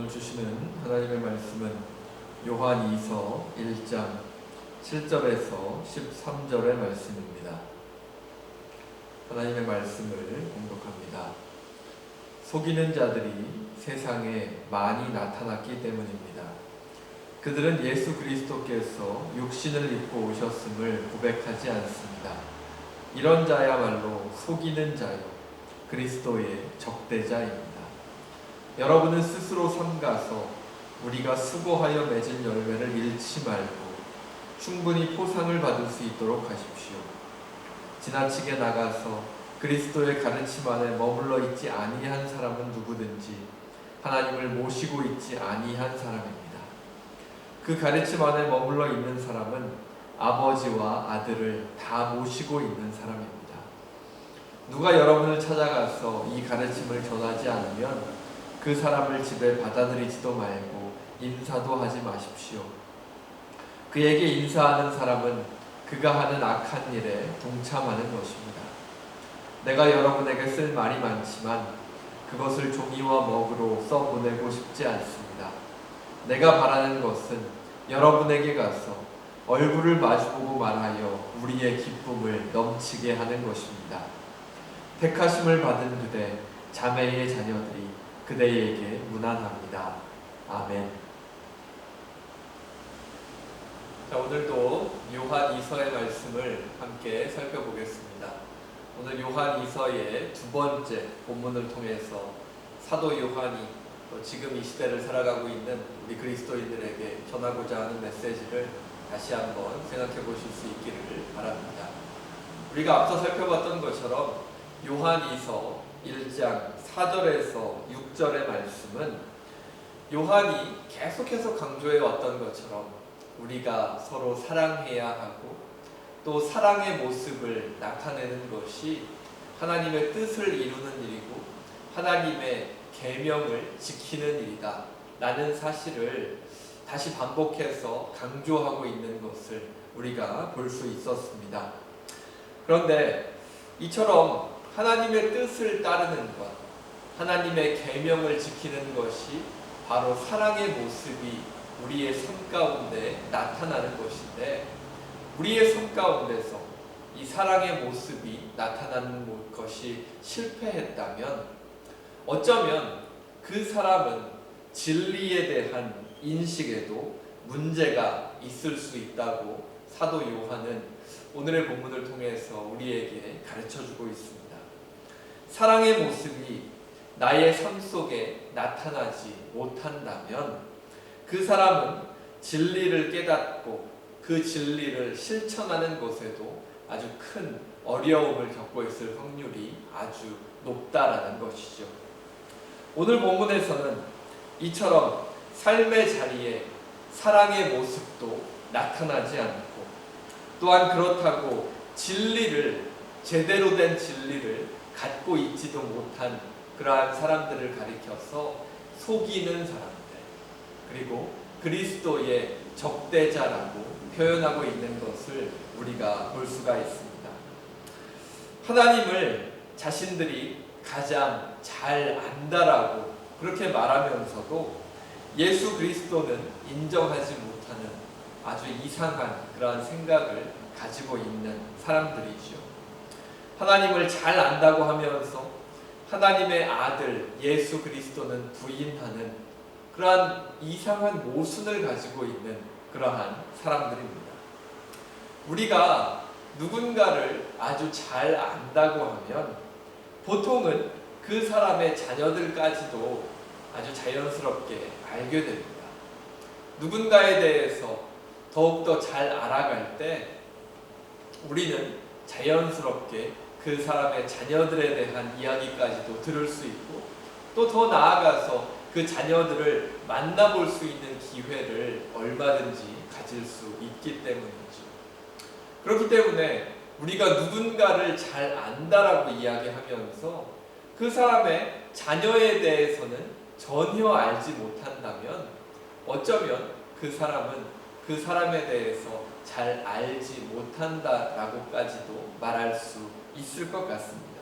오늘 주시는 하나님의 말씀은 요한 2서 1장 7절에서 13절의 말씀입니다. 하나님의 말씀을 공독합니다. 속이는 자들이 세상에 많이 나타났기 때문입니다. 그들은 예수 그리스도께서 육신을 입고 오셨음을 고백하지 않습니다. 이런 자야말로 속이는 자요 그리스도의 적대자입니다. 여러분은 스스로 삼가서 우리가 수고하여 맺은 열매를 잃지 말고 충분히 포상을 받을 수 있도록 하십시오. 지나치게 나가서 그리스도의 가르침 안에 머물러 있지 아니한 사람은 누구든지 하나님을 모시고 있지 아니한 사람입니다. 그 가르침 안에 머물러 있는 사람은 아버지와 아들을 다 모시고 있는 사람입니다. 누가 여러분을 찾아가서 이 가르침을 전하지 않으면 그 사람을 집에 받아들이지도 말고 인사도 하지 마십시오. 그에게 인사하는 사람은 그가 하는 악한 일에 동참하는 것입니다. 내가 여러분에게 쓸 말이 많지만 그것을 종이와 먹으로 써보내고 싶지 않습니다. 내가 바라는 것은 여러분에게 가서 얼굴을 마주보고 말하여 우리의 기쁨을 넘치게 하는 것입니다. 택하심을 받은 그대 자매의 자녀들이 그대에게 문안합니다. 아멘. 자, 오늘도 요한 2서의 말씀을 함께 살펴보겠습니다. 오늘 요한 2서의 두 번째 본문을 통해서 사도 요한이 지금 이 시대를 살아가고 있는 우리 그리스도인들에게 전하고자 하는 메시지를 다시 한번 생각해 보실 수 있기를 바랍니다. 우리가 앞서 살펴봤던 것처럼 요한 2서 1장 4절에서 6절의 말씀은 요한이 계속해서 강조해 왔던 것처럼 우리가 서로 사랑해야 하고 또 사랑의 모습을 나타내는 것이 하나님의 뜻을 이루는 일이고 하나님의 계명을 지키는 일이다 라는 사실을 다시 반복해서 강조하고 있는 것을 우리가 볼 수 있었습니다. 그런데 이처럼 하나님의 뜻을 따르는 것, 하나님의 계명을 지키는 것이 바로 사랑의 모습이 우리의 삶 가운데 나타나는 것인데, 우리의 삶 가운데서 이 사랑의 모습이 나타나는 것이 실패했다면 어쩌면 그 사람은 진리에 대한 인식에도 문제가 있을 수 있다고 사도 요한은 오늘의 본문을 통해서 우리에게 가르쳐주고 있습니다. 사랑의 모습이 나의 삶 속에 나타나지 못한다면 그 사람은 진리를 깨닫고 그 진리를 실천하는 것에도 아주 큰 어려움을 겪고 있을 확률이 아주 높다라는 것이죠. 오늘 본문에서는 이처럼 삶의 자리에 사랑의 모습도 나타나지 않고 또한 그렇다고 진리를, 제대로 된 진리를 갖고 있지도 못한 그러한 사람들을 가리켜서 속이는 사람들, 그리고 그리스도의 적대자라고 표현하고 있는 것을 우리가 볼 수가 있습니다. 하나님을 자신들이 가장 잘 안다라고 그렇게 말하면서도 예수 그리스도는 인정하지 못하는 아주 이상한 그러한 생각을 가지고 있는 사람들이죠. 하나님을 잘 안다고 하면서 하나님의 아들 예수 그리스도는 부인하는 그러한 이상한 모순을 가지고 있는 그러한 사람들입니다. 우리가 누군가를 아주 잘 안다고 하면 보통은 그 사람의 자녀들까지도 아주 자연스럽게 알게 됩니다. 누군가에 대해서 더욱더 잘 알아갈 때 우리는 자연스럽게 그 사람의 자녀들에 대한 이야기까지도 들을 수 있고 또 더 나아가서 그 자녀들을 만나볼 수 있는 기회를 얼마든지 가질 수 있기 때문이죠. 그렇기 때문에 우리가 누군가를 잘 안다라고 이야기하면서 그 사람의 자녀에 대해서는 전혀 알지 못한다면 어쩌면 그 사람은 그 사람에 대해서 잘 알지 못한다라고까지도 말할 수 있을 것 같습니다.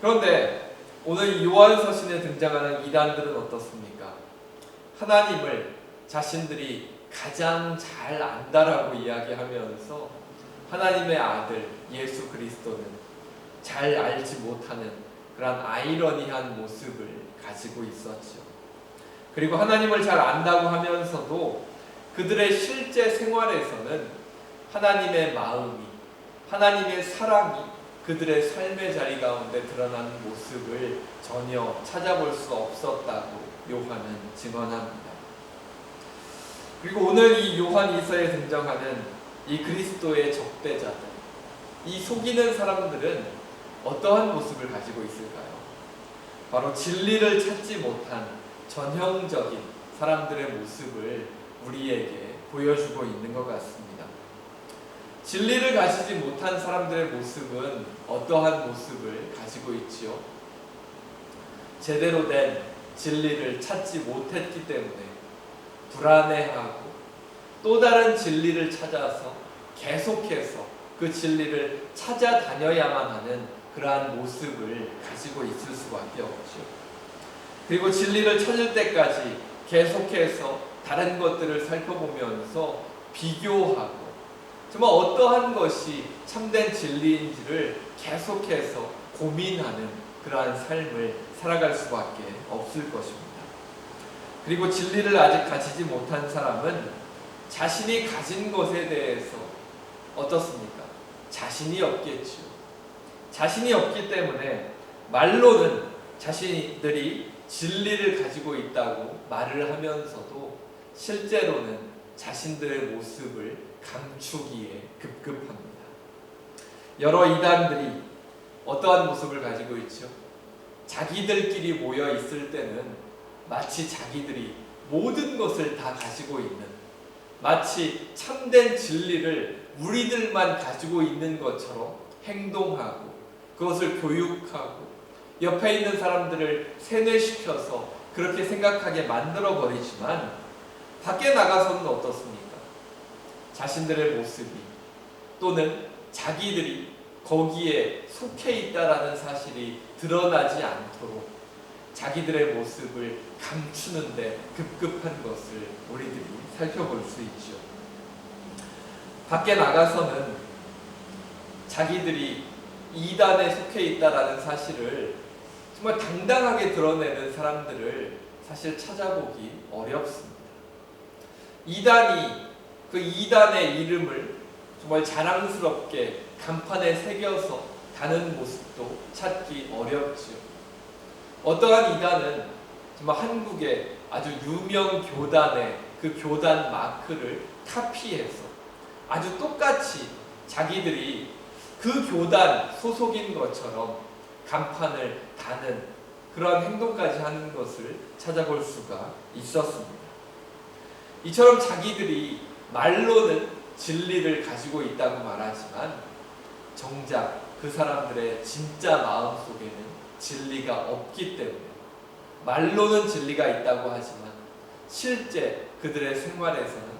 그런데 오늘 요한 서신에 등장하는 이단들은 어떻습니까? 하나님을 자신들이 가장 잘 안다라고 이야기하면서 하나님의 아들 예수 그리스도는 잘 알지 못하는 그런 아이러니한 모습을 가지고 있었죠. 그리고 하나님을 잘 안다고 하면서도 그들의 실제 생활에서는 하나님의 마음이, 하나님의 사랑이 그들의 삶의 자리 가운데 드러나는 모습을 전혀 찾아볼 수 없었다고 요한은 증언합니다. 그리고 오늘 이 요한 2서에 등장하는 이 그리스도의 적대자들, 이 속이는 사람들은 어떠한 모습을 가지고 있을까요? 바로 진리를 찾지 못한 전형적인 사람들의 모습을 우리에게 보여주고 있는 것 같습니다. 진리를 가지지 못한 사람들의 모습은 어떠한 모습을 가지고 있지요? 제대로 된 진리를 찾지 못했기 때문에 불안해하고 또 다른 진리를 찾아서 계속해서 그 진리를 찾아다녀야만 하는 그러한 모습을 가지고 있을 수밖에 없죠. 그리고 진리를 찾을 때까지 계속해서 다른 것들을 살펴보면서 비교하고 정말 어떠한 것이 참된 진리인지를 계속해서 고민하는 그러한 삶을 살아갈 수밖에 없을 것입니다. 그리고 진리를 아직 가지지 못한 사람은 자신이 가진 것에 대해서 어떻습니까? 자신이 없겠지요. 자신이 없기 때문에 말로는 자신들이 진리를 가지고 있다고 말을 하면서도 실제로는 자신들의 모습을 감추기에 급급합니다. 여러 이단들이 어떠한 모습을 가지고 있죠? 자기들끼리 모여 있을 때는 마치 자기들이 모든 것을 다 가지고 있는, 마치 참된 진리를 우리들만 가지고 있는 것처럼 행동하고 그것을 교육하고 옆에 있는 사람들을 세뇌시켜서 그렇게 생각하게 만들어 버리지만 밖에 나가서는 어떻습니까? 자신들의 모습이 또는 자기들이 거기에 속해 있다라는 사실이 드러나지 않도록 자기들의 모습을 감추는데 급급한 것을 우리들이 살펴볼 수 있죠. 밖에 나가서는 자기들이 이단에 속해 있다라는 사실을 정말 당당하게 드러내는 사람들을 사실 찾아보기 어렵습니다. 이단이 그 이단의 이름을 정말 자랑스럽게 간판에 새겨서 다는 모습도 찾기 어렵지요. 어떠한 이단은 정말 한국의 아주 유명 교단의 그 교단 마크를 카피해서 아주 똑같이 자기들이 그 교단 소속인 것처럼 간판을 다는 그런 행동까지 하는 것을 찾아볼 수가 있었습니다. 이처럼 자기들이 말로는 진리를 가지고 있다고 말하지만 정작 그 사람들의 진짜 마음속에는 진리가 없기 때문에 말로는 진리가 있다고 하지만 실제 그들의 생활에서는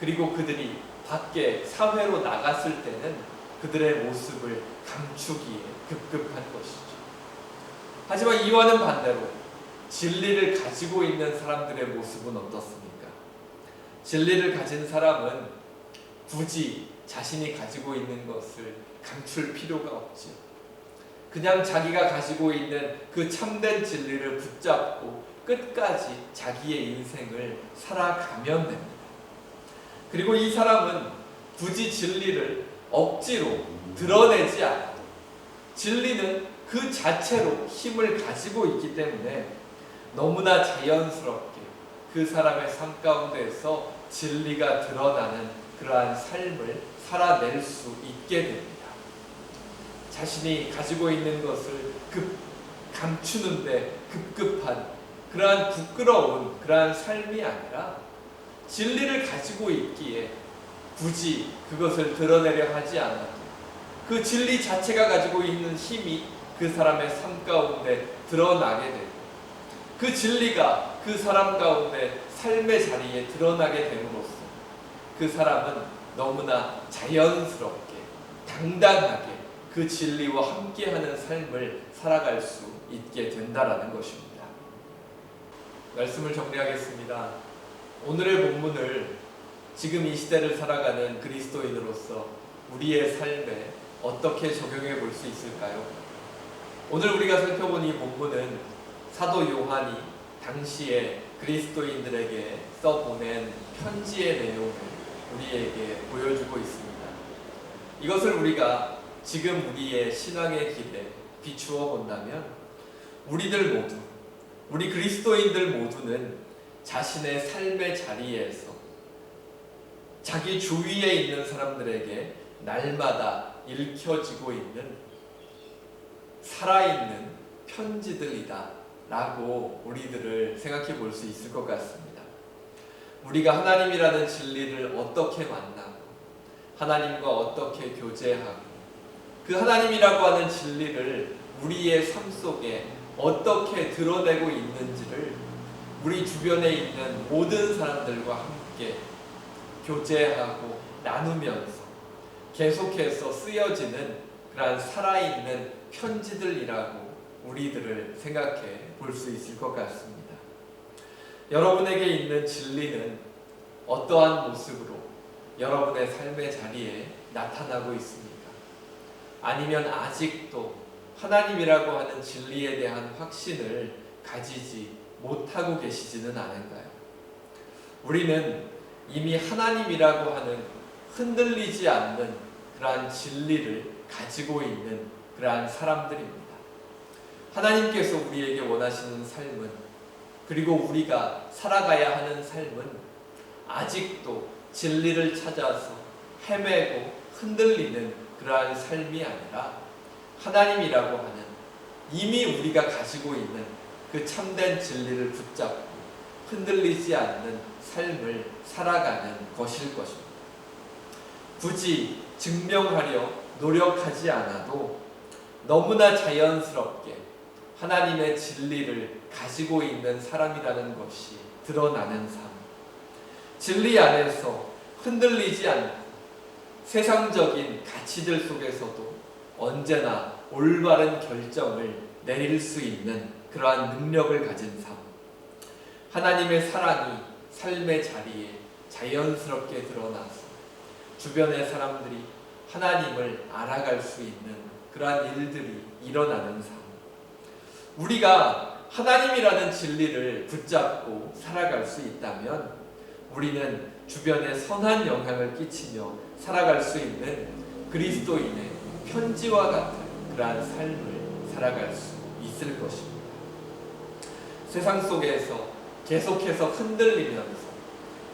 그리고 그들이 밖에 사회로 나갔을 때는 그들의 모습을 감추기에 급급한 것이죠. 하지만 이와는 반대로 진리를 가지고 있는 사람들의 모습은 어떻습니까? 진리를 가진 사람은 굳이 자신이 가지고 있는 것을 감출 필요가 없지요. 그냥 자기가 가지고 있는 그 참된 진리를 붙잡고 끝까지 자기의 인생을 살아가면 됩니다. 그리고 이 사람은 굳이 진리를 억지로 드러내지 않아도 진리는 그 자체로 힘을 가지고 있기 때문에 너무나 자연스럽게 그 사람의 삶 가운데에서 진리가 드러나는 그러한 삶을 살아낼 수 있게 됩니다. 자신이 가지고 있는 것을 감추는데 급급한 그러한 부끄러운 그러한 삶이 아니라 진리를 가지고 있기에 굳이 그것을 드러내려 하지 않아도 그 진리 자체가 가지고 있는 힘이 그 사람의 삶 가운데 드러나게 되고 그 진리가 그 사람 가운데 삶의 자리에 드러나게 됨으로써 그 사람은 너무나 자연스럽게 당당하게 그 진리와 함께하는 삶을 살아갈 수 있게 된다라는 것입니다. 말씀을 정리하겠습니다. 오늘의 본문을 지금 이 시대를 살아가는 그리스도인으로서 우리의 삶에 어떻게 적용해 볼 수 있을까요? 오늘 우리가 살펴본 이 본문은 사도 요한이 당시에 그리스도인들에게 써보낸 편지의 내용을 우리에게 보여주고 있습니다. 이것을 우리가 지금 우리의 신앙의 길에 비추어 본다면 우리들 모두, 우리 그리스도인들 모두는 자신의 삶의 자리에서 자기 주위에 있는 사람들에게 날마다 읽혀지고 있는 살아있는 편지들이다 라고 우리들을 생각해 볼 수 있을 것 같습니다. 우리가 하나님이라는 진리를 어떻게 만나고 하나님과 어떻게 교제하고 그 하나님이라고 하는 진리를 우리의 삶 속에 어떻게 드러내고 있는지를 우리 주변에 있는 모든 사람들과 함께 교제하고 나누면서 계속해서 쓰여지는 그러한 살아있는 편지들이라고 우리들을 생각해 볼 수 있을 것 같습니다. 여러분에게 있는 진리는 어떠한 모습으로 여러분의 삶의 자리에 나타나고 있습니까? 아니면 아직도 하나님이라고 하는 진리에 대한 확신을 가지지 못하고 계시지는 않은가요? 우리는 이미 하나님이라고 하는 흔들리지 않는 그러한 진리를 가지고 있는 그러한 사람들입니다. 하나님께서 우리에게 원하시는 삶은, 그리고 우리가 살아가야 하는 삶은 아직도 진리를 찾아서 헤매고 흔들리는 그러한 삶이 아니라 하나님이라고 하는 이미 우리가 가지고 있는 그 참된 진리를 붙잡고 흔들리지 않는 삶을 살아가는 것일 것입니다. 굳이 증명하려 노력하지 않아도 너무나 자연스럽게 하나님의 진리를 가지고 있는 사람이라는 것이 드러나는 삶, 진리 안에서 흔들리지 않고 세상적인 가치들 속에서도 언제나 올바른 결정을 내릴 수 있는 그러한 능력을 가진 삶, 하나님의 사랑이 삶의 자리에 자연스럽게 드러나서 주변의 사람들이 하나님을 알아갈 수 있는 그러한 일들이 일어나는 삶, 우리가 하나님이라는 진리를 붙잡고 살아갈 수 있다면 우리는 주변에 선한 영향을 끼치며 살아갈 수 있는 그리스도인의 편지와 같은 그러한 삶을 살아갈 수 있을 것입니다. 세상 속에서 계속해서 흔들리면서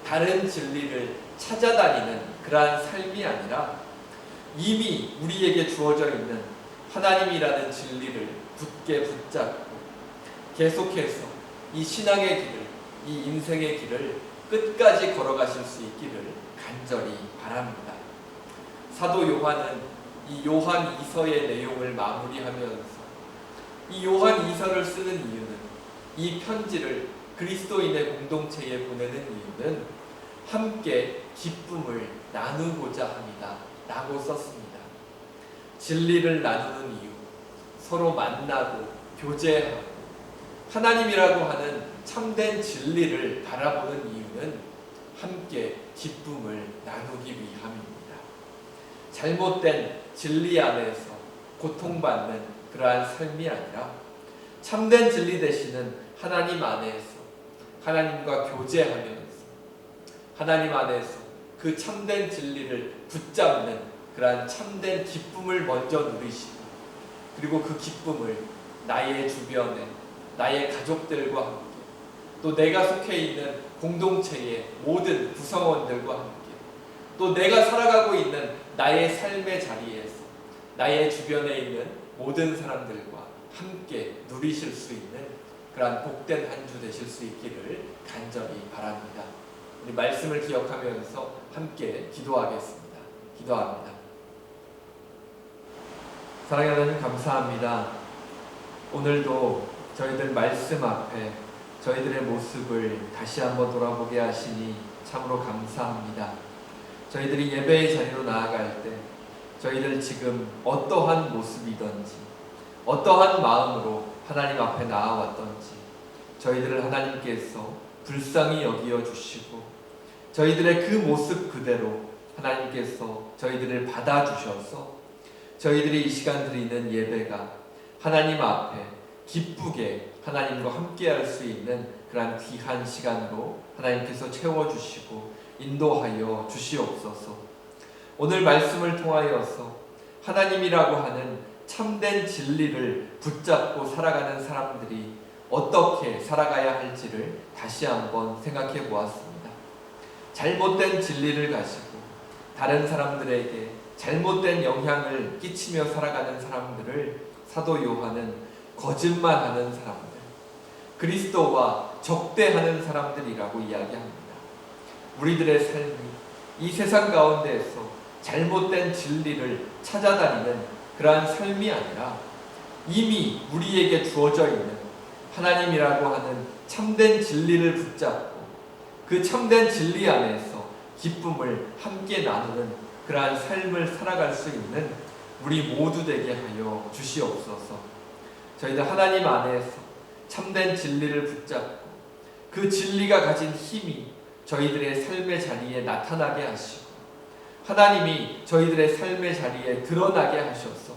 다른 진리를 찾아다니는 그러한 삶이 아니라 이미 우리에게 주어져 있는 하나님이라는 진리를 굳게 붙잡고 계속해서 이 신앙의 길을, 이 인생의 길을 끝까지 걸어가실 수 있기를 간절히 바랍니다. 사도 요한은 이 요한 2서의 내용을 마무리하면서 이 요한 2서를 쓰는 이유는, 이 편지를 그리스도인의 공동체에 보내는 이유는 함께 기쁨을 나누고자 합니다 라고 썼습니다. 진리를 나누는 이유, 서로 만나고 교제하고 하나님이라고 하는 참된 진리를 바라보는 이유는 함께 기쁨을 나누기 위함입니다. 잘못된 진리 안에서 고통받는 그러한 삶이 아니라 참된 진리 되시는 하나님 안에서 하나님과 교제하면서 하나님 안에서 그 참된 진리를 붙잡는 그러한 참된 기쁨을 먼저 누리시고, 그리고 그 기쁨을 나의 주변에 나의 가족들과 함께, 또 내가 속해 있는 공동체의 모든 구성원들과 함께, 또 내가 살아가고 있는 나의 삶의 자리에서 나의 주변에 있는 모든 사람들과 함께 누리실 수 있는 그러한 복된 한 주 되실 수 있기를 간절히 바랍니다. 우리 말씀을 기억하면서 함께 기도하겠습니다. 기도합니다. 사랑하는 하나님, 감사합니다. 오늘도 저희들 말씀 앞에 저희들의 모습을 다시 한번 돌아보게 하시니 참으로 감사합니다. 저희들이 예배의 자리로 나아갈 때 저희들 지금 어떠한 모습이든지 어떠한 마음으로 하나님 앞에 나아왔던지 저희들을 하나님께서 불쌍히 여기어 주시고 저희들의 그 모습 그대로 하나님께서 저희들을 받아주셔서 저희들이 이 시간 드리는 예배가 하나님 앞에 기쁘게 하나님과 함께할 수 있는 그러한 귀한 시간으로 하나님께서 채워주시고 인도하여 주시옵소서. 오늘 말씀을 통하여서 하나님이라고 하는 참된 진리를 붙잡고 살아가는 사람들이 어떻게 살아가야 할지를 다시 한번 생각해 보았습니다. 잘못된 진리를 가지고 다른 사람들에게 잘못된 영향을 끼치며 살아가는 사람들을 사도 요한은 거짓말하는 사람들, 그리스도와 적대하는 사람들이라고 이야기합니다. 우리들의 삶이 이 세상 가운데에서 잘못된 진리를 찾아다니는 그러한 삶이 아니라 이미 우리에게 주어져 있는 하나님이라고 하는 참된 진리를 붙잡고 그 참된 진리 안에서 기쁨을 함께 나누는 그러한 삶을 살아갈 수 있는 우리 모두 되게 하여 주시옵소서. 저희들 하나님 안에서 참된 진리를 붙잡고 그 진리가 가진 힘이 저희들의 삶의 자리에 나타나게 하시고 하나님이 저희들의 삶의 자리에 드러나게 하셔서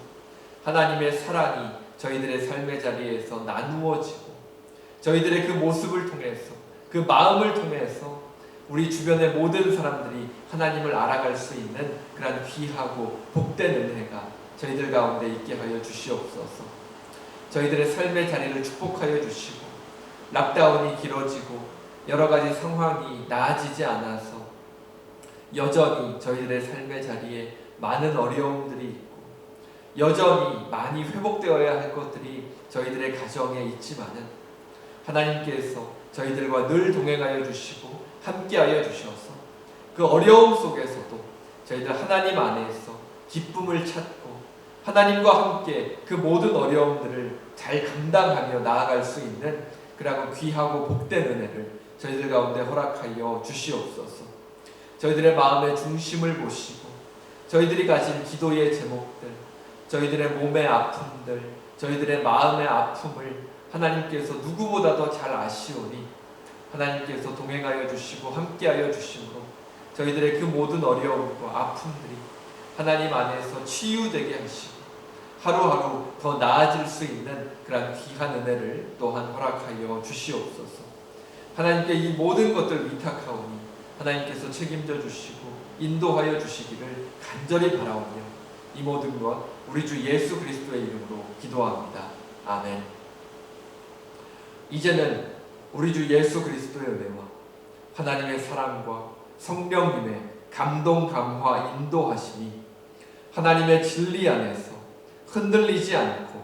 하나님의 사랑이 저희들의 삶의 자리에서 나누어지고 저희들의 그 모습을 통해서 그 마음을 통해서 우리 주변의 모든 사람들이 하나님을 알아갈 수 있는 그런 귀하고 복된 은혜가 저희들 가운데 있게 하여 주시옵소서. 저희들의 삶의 자리를 축복하여 주시고 락다운이 길어지고 여러 가지 상황이 나아지지 않아서 여전히 저희들의 삶의 자리에 많은 어려움들이 있고 여전히 많이 회복되어야 할 것들이 저희들의 가정에 있지만은 하나님께서 저희들과 늘 동행하여 주시고 함께하여 주셔서 그 어려움 속에서도 저희들 하나님 안에서 기쁨을 찾고 하나님과 함께 그 모든 어려움들을 잘 감당하며 나아갈 수 있는 그러한 귀하고 복된 은혜를 저희들 가운데 허락하여 주시옵소서. 저희들의 마음의 중심을 보시고 저희들이 가진 기도의 제목들, 저희들의 몸의 아픔들, 저희들의 마음의 아픔을 하나님께서 누구보다도 잘 아시오니 하나님께서 동행하여 주시고 함께하여 주심으로 저희들의 그 모든 어려움과 아픔들이 하나님 안에서 치유되게 하시고 하루하루 더 나아질 수 있는 그런 귀한 은혜를 또한 허락하여 주시옵소서. 하나님께 이 모든 것들 위탁하오니 하나님께서 책임져 주시고 인도하여 주시기를 간절히 바라오며 이 모든 것 우리 주 예수 그리스도의 이름으로 기도합니다. 아멘. 이제는 우리 주 예수 그리스도의 은혜와 하나님의 사랑과 성령님의 감동, 감화, 인도하심이 하나님의 진리 안에서 흔들리지 않고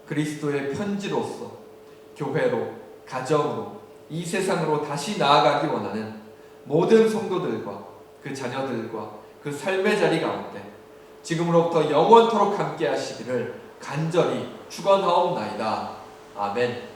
그리스도의 편지로서 교회로, 가정으로, 이 세상으로 다시 나아가기 원하는 모든 성도들과 그 자녀들과 그 삶의 자리 가운데 지금으로부터 영원토록 함께 하시기를 간절히 축원하옵나이다. 아멘.